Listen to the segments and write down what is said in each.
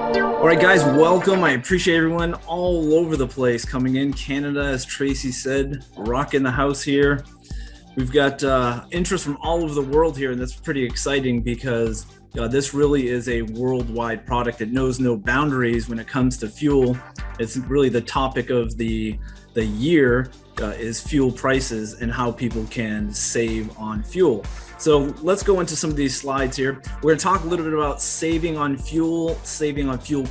All right, guys, welcome. I appreciate everyone all over the place coming in. Canada, as Tracy said, rocking the house here. We've got interest from all over the world here, and that's pretty exciting because this really is a worldwide product that knows no boundaries when it comes to fuel. It's really the topic of the year is fuel prices and how people can save on fuel. So let's go into some of these slides here. We're going to talk a little bit about saving on fuel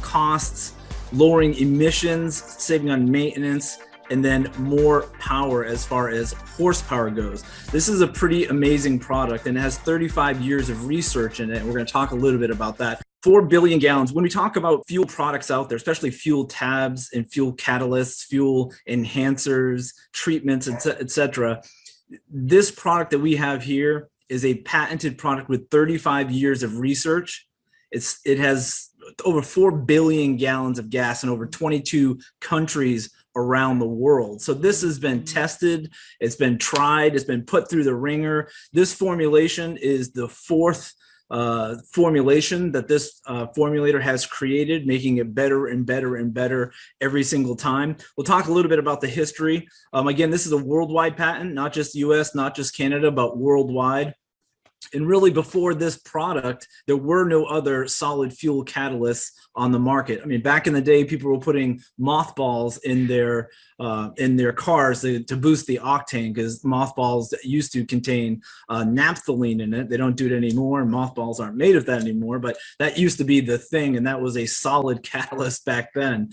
costs, lowering emissions, saving on maintenance, and then more power as far as horsepower goes. This is a pretty amazing product and it has 35 years of research in it. We're going to talk a little bit about that. 4 billion gallons. When we talk about fuel products out there, especially fuel tabs and fuel catalysts, fuel enhancers, treatments, etc., this product that we have here is a patented product with 35 years of research. It has over 4 billion gallons of gas in over 22 countries around the world. So this has been tested, it's been tried, it's been put through the ringer. This formulation is the fourth formulation that this formulator has created, making it better and better and better every single time. We'll talk a little bit about the history. Again, this is a worldwide patent, not just US, not just Canada, but worldwide. And really, before this product, there were no other solid fuel catalysts on the market. I mean, back in the day, people were putting mothballs in their cars to boost the octane, because mothballs used to contain naphthalene in it. They don't do it anymore. Mothballs aren't made of that anymore, but that used to be the thing, and that was a solid catalyst back then.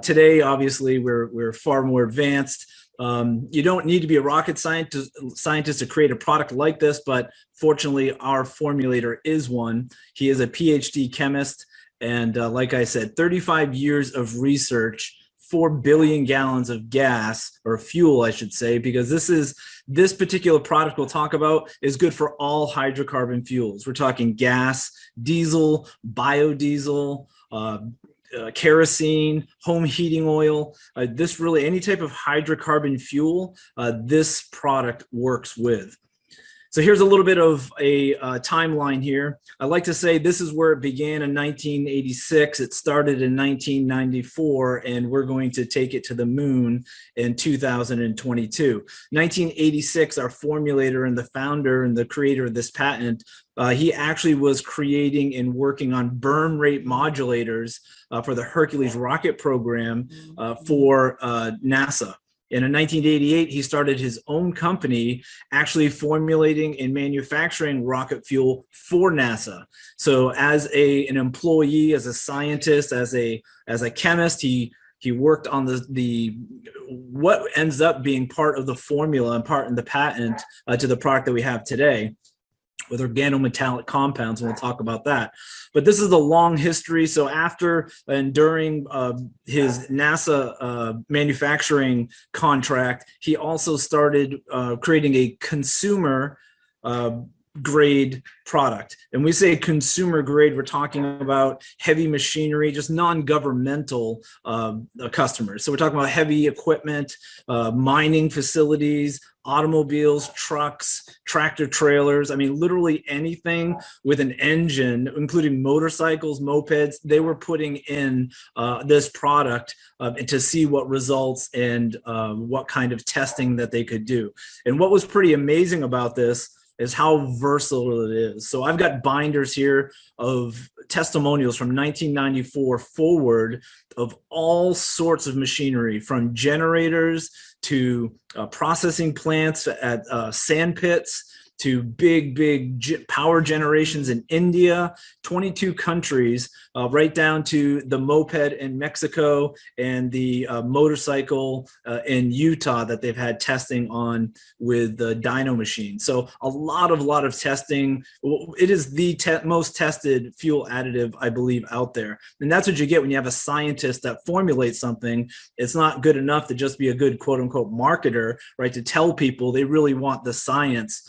Today, obviously, we're far more advanced. You don't need to be a rocket scientist to create a product like this, but fortunately, our formulator is one. He is a PhD chemist, and like I said, 35 years of research, 4 billion gallons of gas, or fuel, I should say, because this particular product we'll talk about is good for all hydrocarbon fuels. We're talking gas, diesel, biodiesel, kerosene, home heating oil. This really, any type of hydrocarbon fuel, this product works with. So here's a little bit of a timeline here. I like to say this is where it began in 1986. It started in 1994, and we're going to take it to the moon in 2022. 1986, our formulator and the founder and the creator of this patent, he actually was creating and working on burn rate modulators for the Hercules rocket program for NASA. And in 1988, he started his own company, actually formulating and manufacturing rocket fuel for NASA. So as an employee, as a scientist, as a chemist, he worked on the what ends up being part of the formula and part in the patent to the product that we have today, with organometallic compounds, and we'll talk about that. But this is the long history. So after and during his NASA manufacturing contract, he also started creating a consumer grade product. And we say consumer grade, we're talking about heavy machinery, just non-governmental customers. So we're talking about heavy equipment, mining facilities, automobiles, trucks, tractor trailers. I mean, literally anything with an engine, including motorcycles, mopeds, they were putting in this product to see what results and what kind of testing that they could do. And what was pretty amazing about this is how versatile it is. So I've got binders here of testimonials from 1994 forward of all sorts of machinery, from generators to processing plants at sand pits, to big power generations in India, 22 countries, right down to the moped in Mexico and the motorcycle in Utah that they've had testing on with the dyno machine. So a lot of testing. It is the most tested fuel additive, I believe, out there. And that's what you get when you have a scientist that formulates something. It's not good enough to just be a good quote unquote marketer, right? To tell people, they really want the science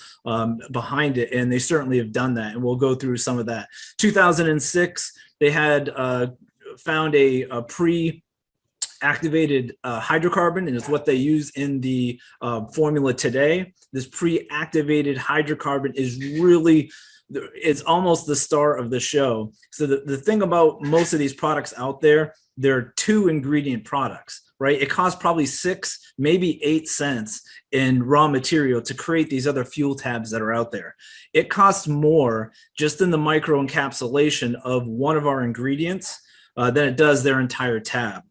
behind it, and they certainly have done that, and we'll go through some of that. 2006, they had found a pre-activated hydrocarbon, and it's what they use in the formula today. This pre-activated hydrocarbon is really it's almost the star of the show. So the thing about most of these products out there, they're 2-ingredient products, right? It costs probably 6, maybe 8 cents in raw material to create these other fuel tabs that are out there. It costs more just in the micro encapsulation of one of our ingredients than it does their entire tab.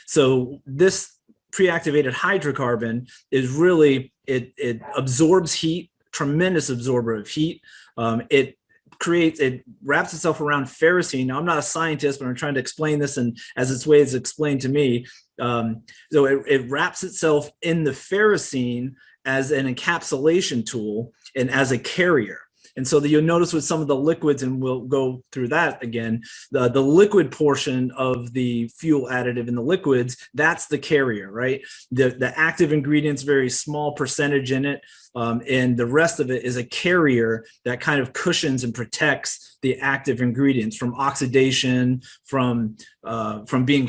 So this pre-activated hydrocarbon is really, it absorbs heat, tremendous absorber of heat. It wraps itself around ferrocene. Now, I'm not a scientist, but I'm trying to explain this, and as its way is explained to me. So it wraps itself in the ferrocene as an encapsulation tool and as a carrier. And so that you'll notice with some of the liquids, and we'll go through that again, the liquid portion of the fuel additive in the liquids, that's the carrier, right? The active ingredient's very small percentage in it, and the rest of it is a carrier that kind of cushions and protects the active ingredients from oxidation, from being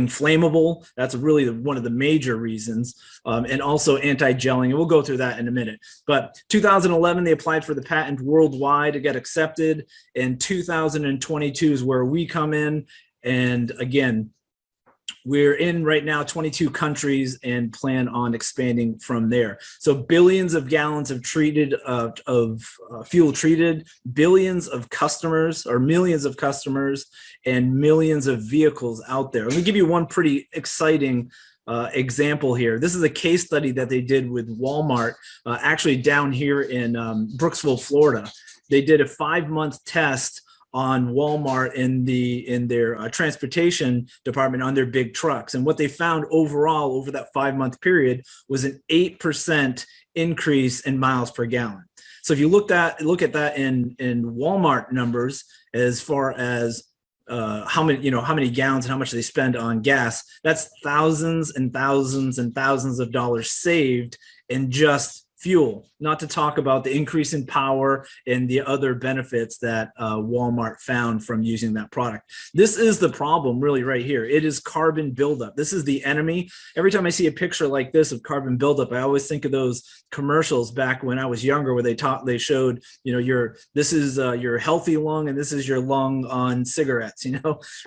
flammable. That's really one of the major reasons, and also anti-gelling. And we'll go through that in a minute. But 2011, they applied for the patent worldwide. It got accepted. In 2022 is where we come in. And again, we're in right now 22 countries and plan on expanding from there. So billions of gallons of fuel treated, billions of customers or millions of customers, and millions of vehicles out there. Let me give you one pretty exciting example here. This is a case study that they did with Walmart, actually down here in Brooksville, Florida. They did a 5-month test on Walmart in their transportation department on their big trucks. And what they found overall over that 5-month period was an 8% increase in miles per gallon. So if you look at that in Walmart numbers, as far as how many gallons and how much they spend on gas, that's thousands and thousands and thousands of dollars saved in just fuel, not to talk about the increase in power and the other benefits that Walmart found from using that product. This is the problem really right here. It is carbon buildup. This is the enemy. Every time I see a picture like this of carbon buildup, I always think of those commercials back when I was younger where they showed, this is your healthy lung and this is your lung on cigarettes,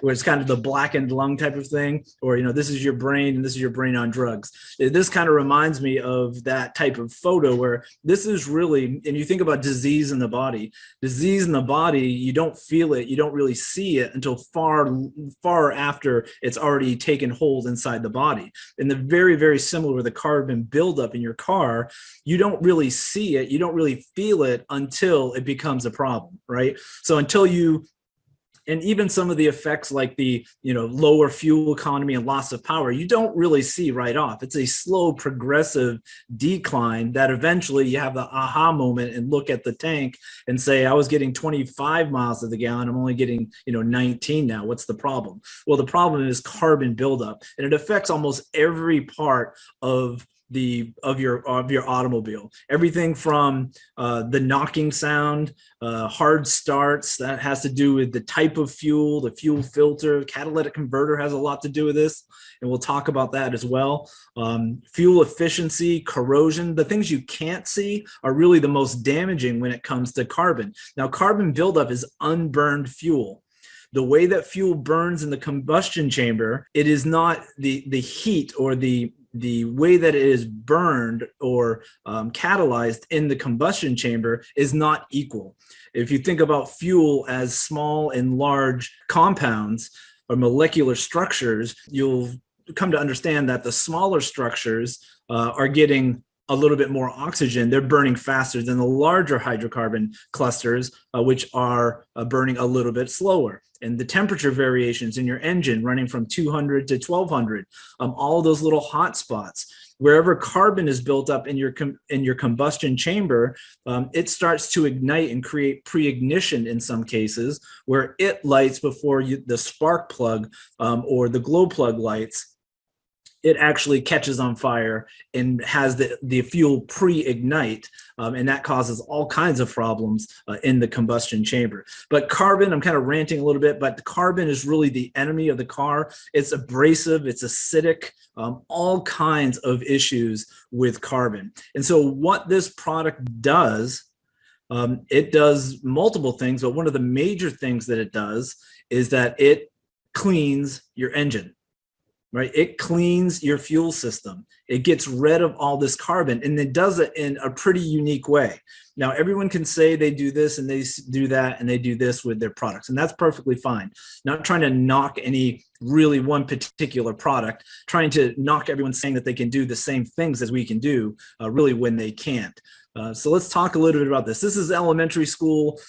where it's kind of the blackened lung type of thing, or, this is your brain and this is your brain on drugs. This kind of reminds me of that type of photo where this is really, and you think about disease in the body, you don't feel it, you don't really see it until far after it's already taken hold inside the body. And the very, very similar with the carbon buildup in your car, you don't really see it, you don't really feel it until it becomes a problem, right? So and even some of the effects like the lower fuel economy and loss of power, you don't really see right off. It's a slow progressive decline that eventually you have the aha moment and look at the tank and say, I was getting 25 miles to the gallon, I'm only getting 19 now. What's the problem? Well, the problem is carbon buildup, and it affects almost every part of your automobile. Everything from the knocking sound, hard starts, that has to do with the type of fuel, the fuel filter. Catalytic converter has a lot to do with this, and we'll talk about that as well. Fuel efficiency, corrosion, the things you can't see are really the most damaging when it comes to carbon. Now, carbon buildup is unburned fuel. The way that fuel burns in the combustion chamber, it is not the heat or the way that it is burned or catalyzed in the combustion chamber is not equal. If you think about fuel as small and large compounds or molecular structures, you'll come to understand that the smaller structures are getting a little bit more oxygen. They're burning faster than the larger hydrocarbon clusters, which are burning a little bit slower. And the temperature variations in your engine running from 200 to 1200, all those little hot spots. Wherever carbon is built up in your combustion chamber, it starts to ignite and create pre-ignition in some cases, where it lights before the spark plug or the glow plug lights. It actually catches on fire and has the fuel pre-ignite, and that causes all kinds of problems in the combustion chamber. But carbon, I'm kind of ranting a little bit, but carbon is really the enemy of the car. It's abrasive, it's acidic, all kinds of issues with carbon. And so what this product does, It does multiple things, but one of the major things that it does is that it cleans your engine, right? It cleans your fuel system. It gets rid of all this carbon, and it does it in a pretty unique way. Now, everyone can say they do this and they do that and they do this with their products, and that's perfectly fine. Not trying to knock any really one particular product, trying to knock everyone saying that they can do the same things as we can do, really when they can't. So let's talk a little bit about this. This is elementary school,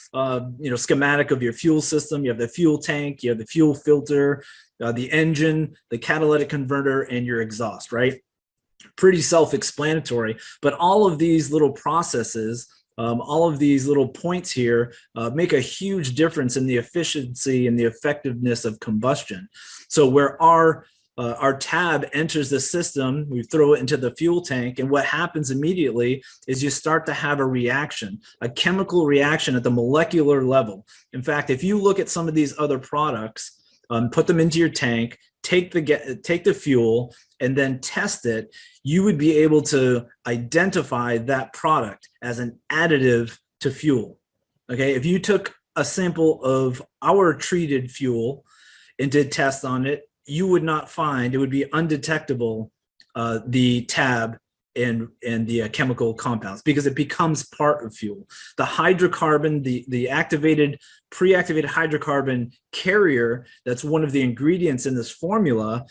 schematic of your fuel system. You have the fuel tank, you have the fuel filter, the engine, the catalytic converter, and your exhaust, right? Pretty self-explanatory, but all of these little processes, all of these little points here make a huge difference in the efficiency and the effectiveness of combustion. So where our tab enters the system, we throw it into the fuel tank, and what happens immediately is you start to have a reaction, a chemical reaction at the molecular level. In fact, if you look at some of these other products, put them into your tank, take the fuel, and then test it, you would be able to identify that product as an additive to fuel. Okay, if you took a sample of our treated fuel and did tests on it, you would not find, it would be undetectable, the tab and the chemical compounds, because it becomes part of fuel. The hydrocarbon, the pre-activated hydrocarbon carrier, that's one of the ingredients in this formula,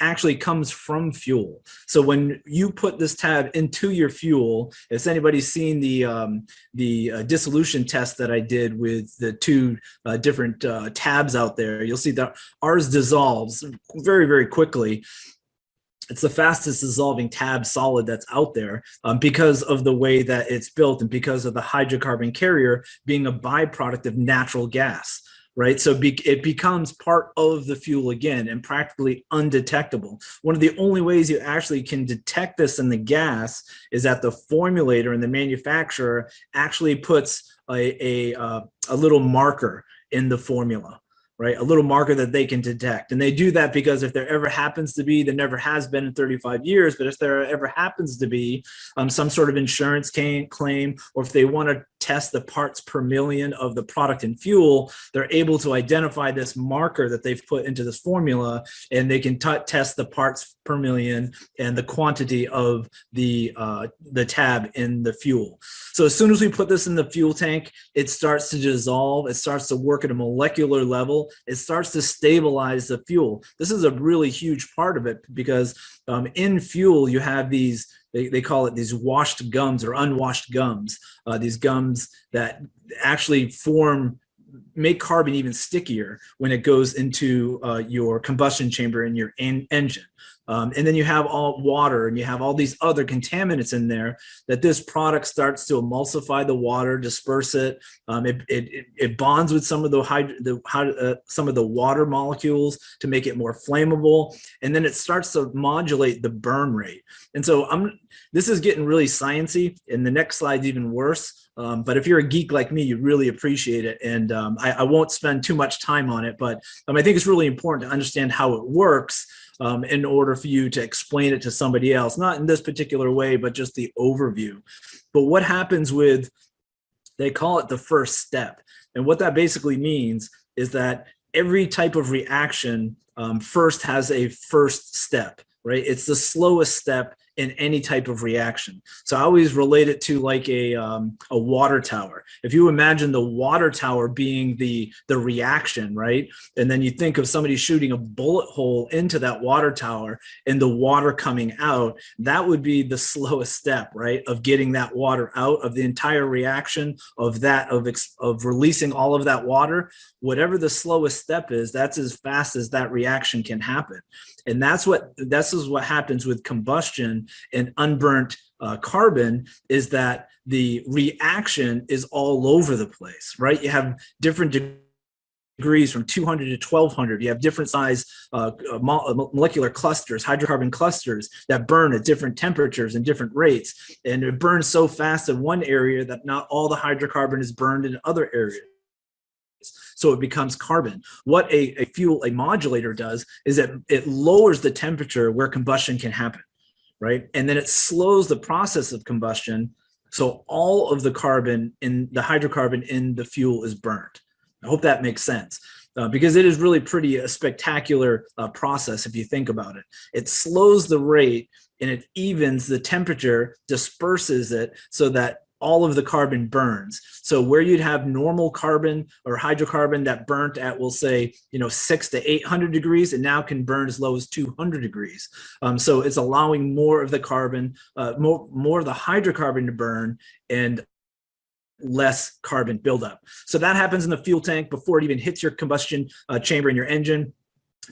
actually comes from fuel. So when you put this tab into your fuel, if anybody's seen the dissolution test that I did with the two different tabs out there, you'll see that ours dissolves very, very quickly. It's the fastest dissolving tab solid that's out there, because of the way that it's built and because of the hydrocarbon carrier being a byproduct of natural gas, right? So it becomes part of the fuel again and practically undetectable. One of the only ways you actually can detect this in the gas is that the formulator and the manufacturer actually puts a little marker in the formula, right? A little marker that they can detect. And they do that because if there ever happens to be, there never has been in 35 years, but if there ever happens to be some sort of insurance claim, or if they want to test the parts per million of the product and fuel, they're able to identify this marker that they've put into this formula, and they can test the parts per million and the quantity of the tab in the fuel. So as soon as we put this in the fuel tank, it starts to dissolve. It starts to work at a molecular level. It starts to stabilize the fuel. This is a really huge part of it, because in fuel, you have these, they call it these washed gums or unwashed gums, these gums that actually make carbon even stickier when it goes into your combustion chamber in your engine. And then you have all water, and you have all these other contaminants in there that this product starts to emulsify the water, disperse it. It bonds with some of the water molecules to make it more flammable, and then it starts to modulate the burn rate. And so this is getting really sciencey, and the next slide's even worse. But if you're a geek like me, you really appreciate it. And I won't spend too much time on it, but I think it's really important to understand how it works in order for you to explain it to somebody else, not in this particular way, but just the overview. But what happens they call it the first step. And what that basically means is that every type of reaction first has a first step, right? It's the slowest step in any type of reaction. So I always relate it to like a water tower. If you imagine the water tower being the reaction, right? And then you think of somebody shooting a bullet hole into that water tower and the water coming out, that would be the slowest step, right? Of getting that water out of the entire reaction of releasing all of that water. Whatever the slowest step is, that's as fast as that reaction can happen. And this is what happens with combustion and unburnt carbon, is that the reaction is all over the place, right? You have different degrees from 200 to 1200. You have different size molecular clusters, hydrocarbon clusters that burn at different temperatures and different rates. And it burns so fast in one area that not all the hydrocarbon is burned in other areas. So it becomes carbon. What a modulator does is that it lowers the temperature where combustion can happen, right? And then it slows the process of combustion So all of the carbon in the hydrocarbon in the fuel is burnt. I hope that makes sense. Because it is really pretty a spectacular process if you think about it. It slows the rate and it evens the temperature, disperses it so that all of the carbon burns. So where you'd have normal carbon or hydrocarbon that burnt at, we'll say, 600 to 800 degrees, it now can burn as low as 200 degrees. So it's allowing more of the carbon, more of the hydrocarbon to burn and less carbon buildup. So that happens in the fuel tank before it even hits your combustion chamber in your engine.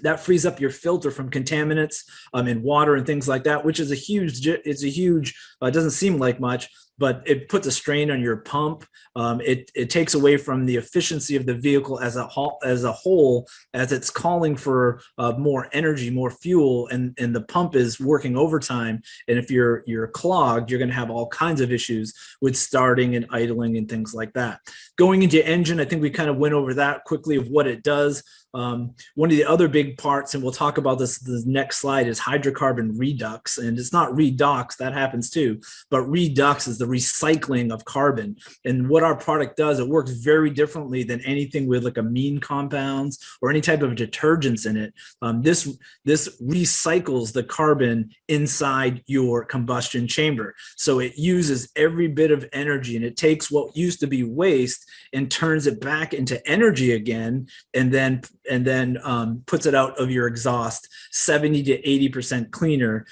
That frees up your filter from contaminants in water and things like that, which is it doesn't seem like much, but it puts a strain on your pump. It takes away from the efficiency of the vehicle as a whole, as it's calling for more energy, more fuel, and the pump is working overtime. And if you're clogged, you're going to have all kinds of issues with starting and idling and things like that. Going into engine, I think we kind of went over that quickly of what it does. One of the other big parts, and we'll talk about this the next slide, is hydrocarbon redux. And it's not redox, that happens too, but redux is the recycling of carbon. And what our product does, it works very differently than anything with like amine compounds or any type of detergents in it. This recycles the carbon inside your combustion chamber. So it uses every bit of energy, and it takes what used to be waste and turns it back into energy again, and then puts it out of your exhaust 70 to 80% cleaner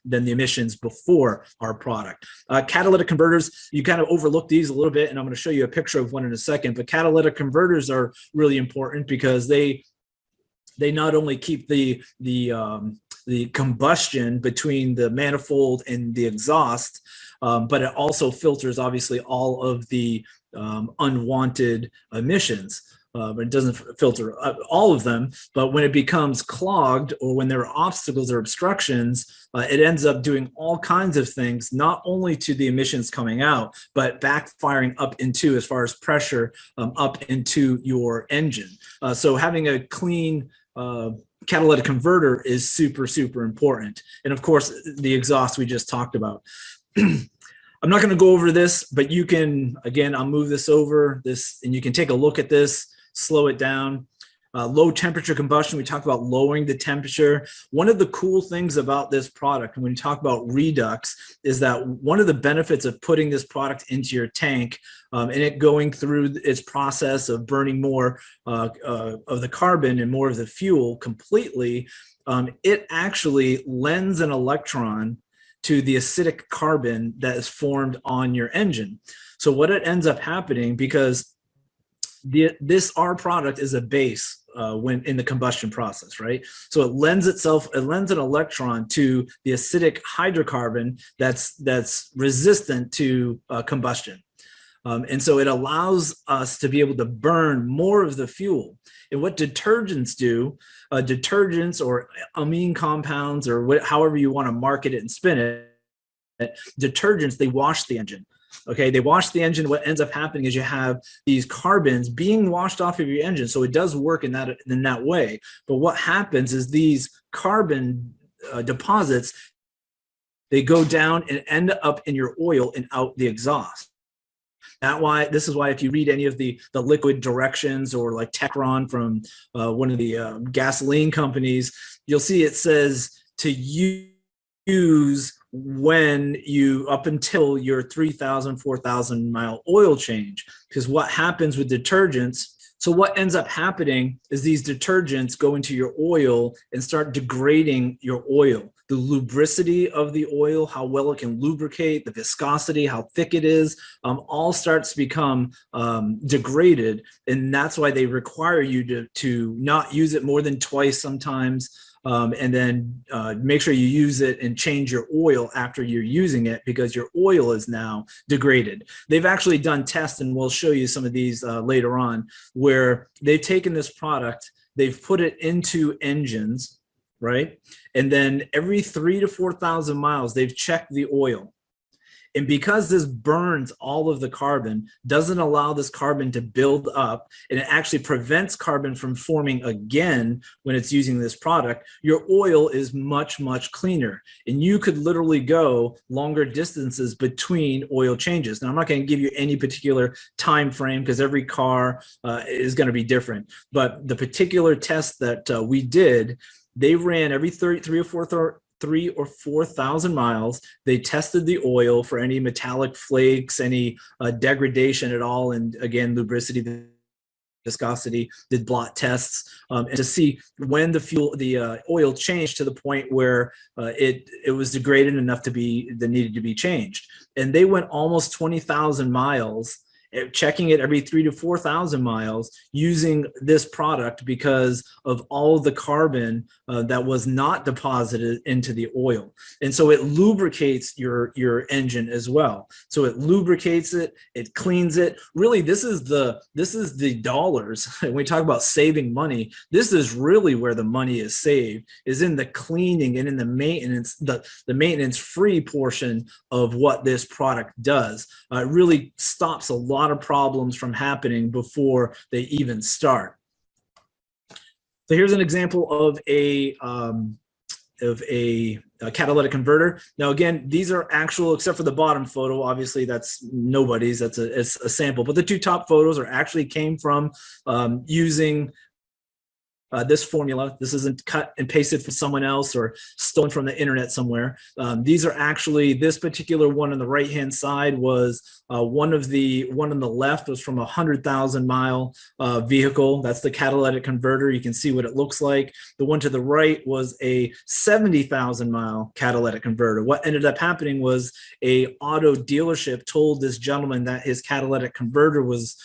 than the emissions before our product. Catalytic converters, you kind of overlook these a little bit, and I'm going to show you a picture of one in a second, but catalytic converters are really important because they not only keep the combustion between the manifold and the exhaust, but it also filters obviously all of the unwanted emissions. But it doesn't filter all of them. But when it becomes clogged or when there are obstacles or obstructions, it ends up doing all kinds of things, not only to the emissions coming out, but backfiring up into, as far as pressure, up into your engine. So having a clean catalytic converter is super, super important. And of course, the exhaust we just talked about. I'm not going to go over this, but you can, again, I'll move this over this, and you can take a look at this, slow it down. Low temperature combustion, we talked about lowering the temperature. One of the cool things about this product, when we talk about Redux, is that one of the benefits of putting this product into your tank and it going through its process of burning more of the carbon and more of the fuel completely, it actually lends an electron to the acidic carbon that is formed on your engine. So what it ends up happening, because our product is a base when in the combustion process, right? So it lends an electron to the acidic hydrocarbon that's resistant to combustion. And so it allows us to be able to burn more of the fuel. And what detergents do, detergents or amine compounds, or however you want to market it and spin it, detergents, they wash the engine. Okay, they wash the engine. What ends up happening is you have these carbons being washed off of your engine. So it does work in that way. But what happens is these carbon deposits, they go down and end up in your oil and out the exhaust. This is why if you read any of the liquid directions, or like Techron from one of the gasoline companies, you'll see it says to use when you up until your 3,000, 4,000 mile oil change. Because what happens with detergents, so what ends up happening is these detergents go into your oil and start degrading your oil. The lubricity of the oil, how well it can lubricate, the viscosity, how thick it is, all starts to become degraded. And that's why they require you to not use it more than twice sometimes. And then make sure you use it and change your oil after you're using it, because your oil is now degraded. They've actually done tests, and we'll show you some of these later on, where they've taken this product, they've put it into engines, right? And then every 3,000 to 4,000 miles, they've checked the oil. And because this burns all of the carbon, doesn't allow this carbon to build up, and it actually prevents carbon from forming again when it's using this product, your oil is much, much cleaner. And you could literally go longer distances between oil changes. Now, I'm not going to give you any particular time frame because every car is going to be different. But the particular test that we did, they ran every 3 or 4,000 miles. They tested the oil for any metallic flakes, any degradation at all, and again, lubricity, viscosity, did blot tests, and to see when the oil changed to the point where it was degraded enough that needed to be changed. And they went almost 20,000 miles, checking it every 3 to 4,000 miles using this product because of all the carbon that was not deposited into the oil. And so it lubricates your engine as well. So it lubricates it, it cleans it. Really, this is the dollars. When we talk about saving money, this is really where the money is saved, is in the cleaning and in the maintenance, the maintenance free portion of what this product does. It really stops a lot of problems from happening before they even start. So here's an example of a catalytic converter. Now, again, these are actual, except for the bottom photo, obviously that's nobody's, it's a sample, but the two top photos are actually came from using this formula. This isn't cut and pasted from someone else or stolen from the internet somewhere. These are actually, this particular one on the right hand side was one on the left was from a 100,000 mile vehicle. That's the catalytic converter. You can see what it looks like. The one to the right was a 70,000 mile catalytic converter. What ended up happening was a auto dealership told this gentleman that his catalytic converter was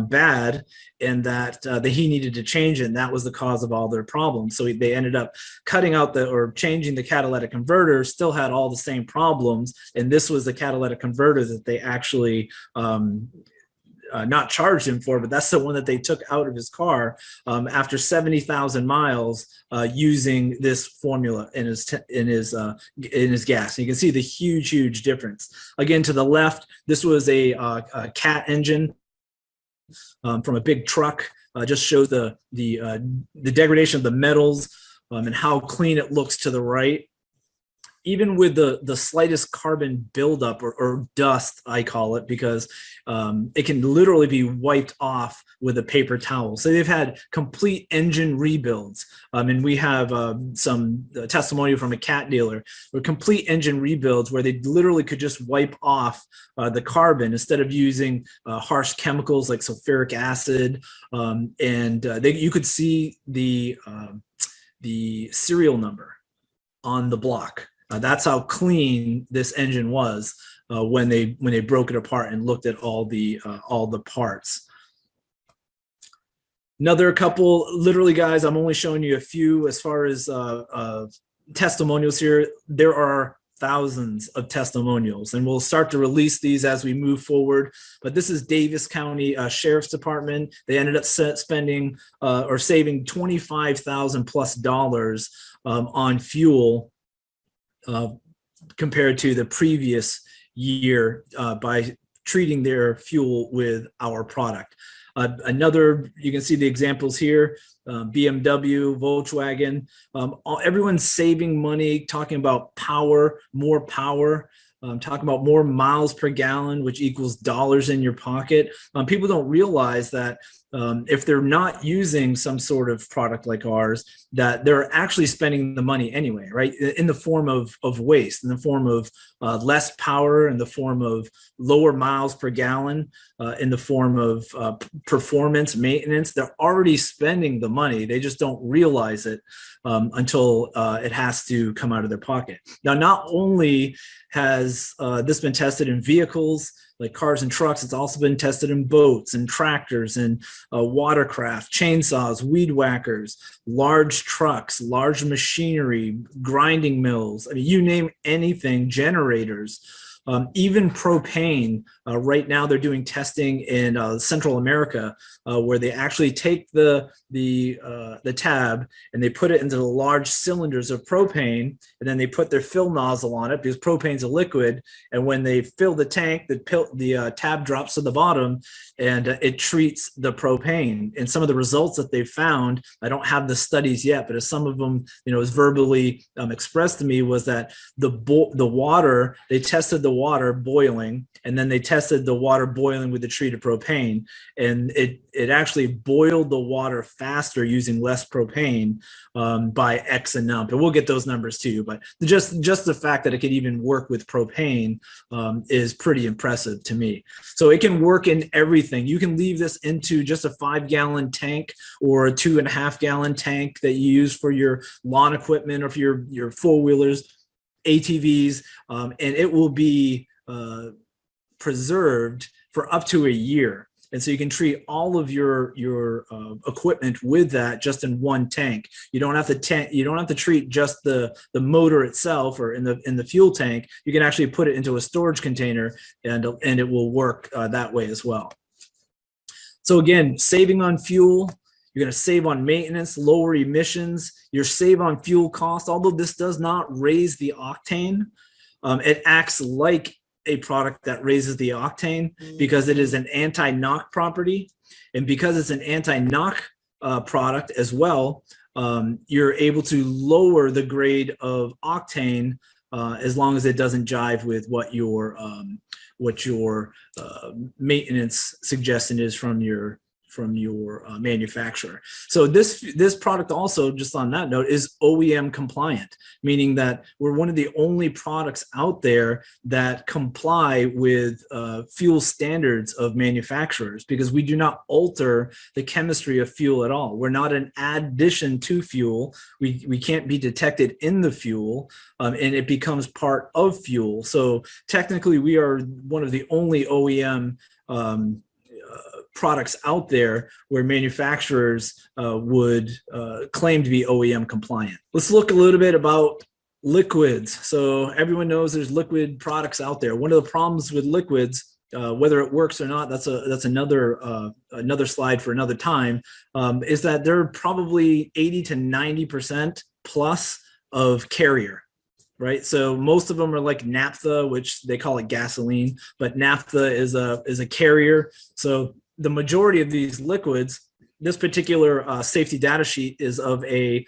bad, and that he needed to change it, and that was the cause of all their problems. So they ended up cutting out or changing the catalytic converter, still had all the same problems, and this was the catalytic converter that they actually not charged him for, but that's the one that they took out of his car after 70,000 miles using this formula in his gas. And you can see the huge difference. Again, to the left, this was a cat engine from a big truck. Just shows the degradation of the metals and how clean it looks to the right. Even with the slightest carbon buildup or dust, I call it, because it can literally be wiped off with a paper towel. So they've had complete engine rebuilds. And we have some testimonial from a cat dealer where complete engine rebuilds where they literally could just wipe off the carbon instead of using harsh chemicals like sulfuric acid. You could see the serial number on the block. That's how clean this engine was when they broke it apart and looked at all the parts. Another couple, literally, guys, I'm only showing you a few as far as testimonials here. There are thousands of testimonials, and we'll start to release these as we move forward. But this is Davis County Sheriff's Department. They ended up spending or saving $25,000+ on fuel compared to the previous year by treating their fuel with our product. You can see the examples here, BMW, Volkswagen, everyone's saving money, talking about power, more power, talking about more miles per gallon, which equals dollars in your pocket. People don't realize that if they're not using some sort of product like ours, that they're actually spending the money anyway, right? In the form of waste, in the form of less power, in the form of lower miles per gallon, in the form of performance, maintenance. They're already spending the money. They just don't realize it until it has to come out of their pocket. Now, not only has this been tested in vehicles, like cars and trucks, it's also been tested in boats and tractors and watercraft, chainsaws, weed whackers, large trucks, large machinery, grinding mills. I mean, you name anything, generators. Even propane, right now they're doing testing in Central America, where they actually take the tab and they put it into the large cylinders of propane, and then they put their fill nozzle on it because propane's a liquid. And when they fill the tank, the tab drops to the bottom, and it treats the propane. And some of the results that they've found, I don't have the studies yet, but as some of them, was verbally expressed to me, was that the water, they tested the water boiling, and then they tested the water boiling with the treated propane, and it actually boiled the water faster using less propane by X and nump. And we'll get those numbers to you, but just the fact that it could even work with propane is pretty impressive to me. So it can work in everything. You can leave this into just a 5-gallon tank or a 2.5-gallon tank that you use for your lawn equipment or for your four-wheelers, ATVs, and it will be preserved for up to a year. And so you can treat all of your equipment with that just in one tank. You don't have to treat just the motor itself or in the fuel tank. You can actually put it into a storage container, and it will work that way as well. So again, saving on fuel. You're going to save on maintenance, lower emissions. You're save on fuel costs. Although this does not raise the octane, it acts like a product that raises the octane because it is an anti-knock property. And because it's an anti-knock product as well, you're able to lower the grade of octane as long as it doesn't jive with what your maintenance suggestion is from your manufacturer. So this product also, just on that note, is OEM compliant, meaning that we're one of the only products out there that comply with fuel standards of manufacturers, because we do not alter the chemistry of fuel at all. We're not an addition to fuel. We can't be detected in the fuel, and it becomes part of fuel. So technically, we are one of the only OEM products out there where manufacturers would claim to be OEM compliant. Let's look a little bit about liquids. So everyone knows there's liquid products out there. One of the problems with liquids, whether it works or not, that's another slide for another time, is that they're probably 80 to 90% plus of carrier. Right, so most of them are like naphtha, which they call it gasoline, but naphtha is a carrier. So the majority of these liquids, this particular safety data sheet is of a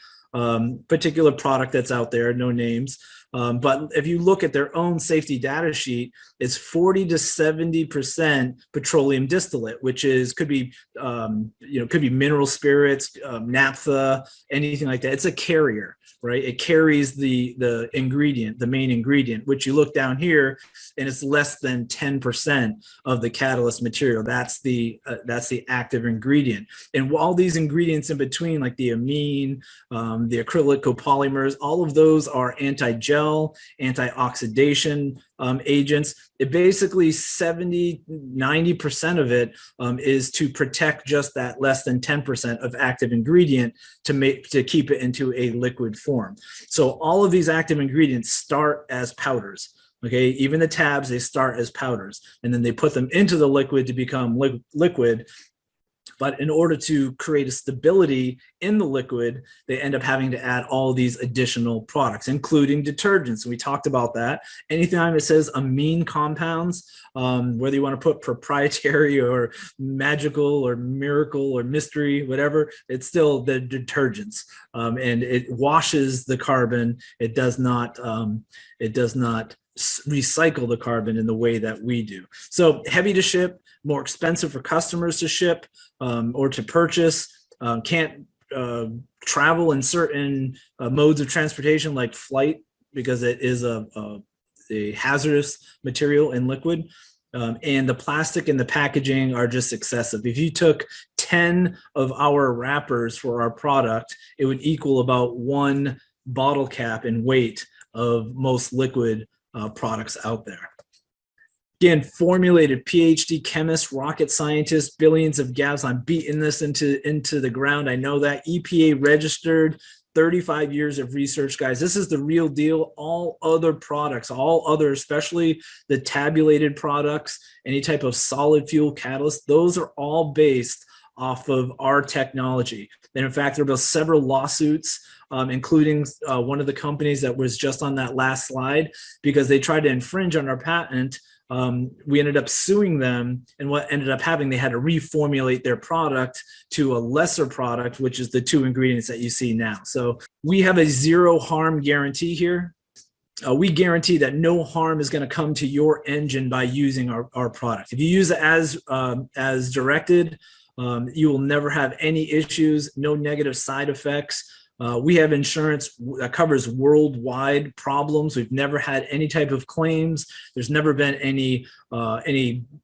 particular product that's out there, no names. But if you look at their own safety data sheet, it's 40 to 70% petroleum distillate, which could be mineral spirits, naphtha, anything like that. It's a carrier, right? It carries the ingredient, the main ingredient, which you look down here, and it's less than 10% of the catalyst material. That's the active ingredient. And all these ingredients in between, like the amine, the acrylic copolymers, all of those are anti-gel, anti-oxidation agents. It basically 70–90% of it is to protect just that less than 10% of active ingredient to keep it into a liquid form. So all of these active ingredients start as powders. Okay, even the tabs, they start as powders, and then they put them into the liquid to become liquid. But in order to create a stability in the liquid, they end up having to add all these additional products, including detergents. We talked about that. Anytime it says amine compounds, whether you want to put proprietary or magical or miracle or mystery, whatever, it's still the detergents. And it washes the carbon. It does not recycle the carbon in the way that we do. So heavy to ship, more expensive for customers to ship or to purchase, can't travel in certain modes of transportation like flight because it is a hazardous material in liquid. And the plastic and the packaging are just excessive. If you took 10 of our wrappers for our product, it would equal about 1 bottle cap in weight of most liquid products out there. Again, formulated PhD chemists, rocket scientists, billions of gallons. I'm beating this into the ground. I know that. EPA registered, 35 years of research, guys. This is the real deal. All other products, especially the tabulated products, any type of solid fuel catalyst, those are all based off of our technology. And in fact, there have been several lawsuits, including one of the companies that was just on that last slide, because they tried to infringe on our patent. We ended up suing them, and what ended up happening, they had to reformulate their product to a lesser product, which is the 2 ingredients that you see now. So we have a zero harm guarantee here. We guarantee that no harm is going to come to your engine by using our product. If you use it as directed, you will never have any issues, no negative side effects. We have insurance that covers worldwide problems. We've never had any type of claims. There's never been any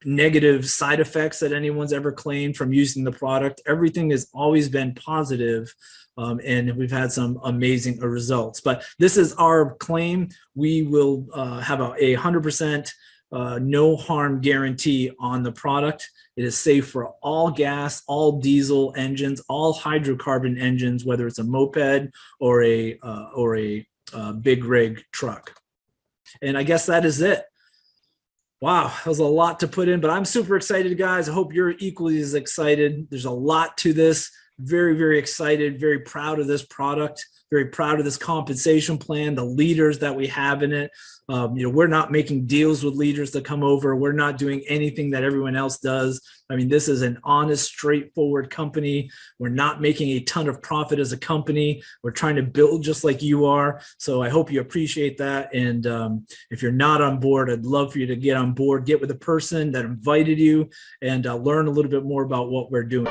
negative side effects that anyone's ever claimed from using the product. Everything has always been positive, and we've had some amazing results. But this is our claim. We will have a 100% no harm guarantee on the product. It is safe for all gas, all diesel engines, all hydrocarbon engines, whether it's a moped or a big rig truck. And I guess that is it. Wow, that was a lot to put in, but I'm super excited, guys. I hope you're equally as excited. There's a lot to this. Very, very excited, very proud of this product, very proud of this compensation plan, the leaders that we have in it. We're not making deals with leaders to come over. We're not doing anything that everyone else does. I mean, this is an honest, straightforward company. We're not making a ton of profit as a company. We're trying to build just like you are. So I hope you appreciate that. And if you're not on board, I'd love for you to get on board, get with the person that invited you, and learn a little bit more about what we're doing.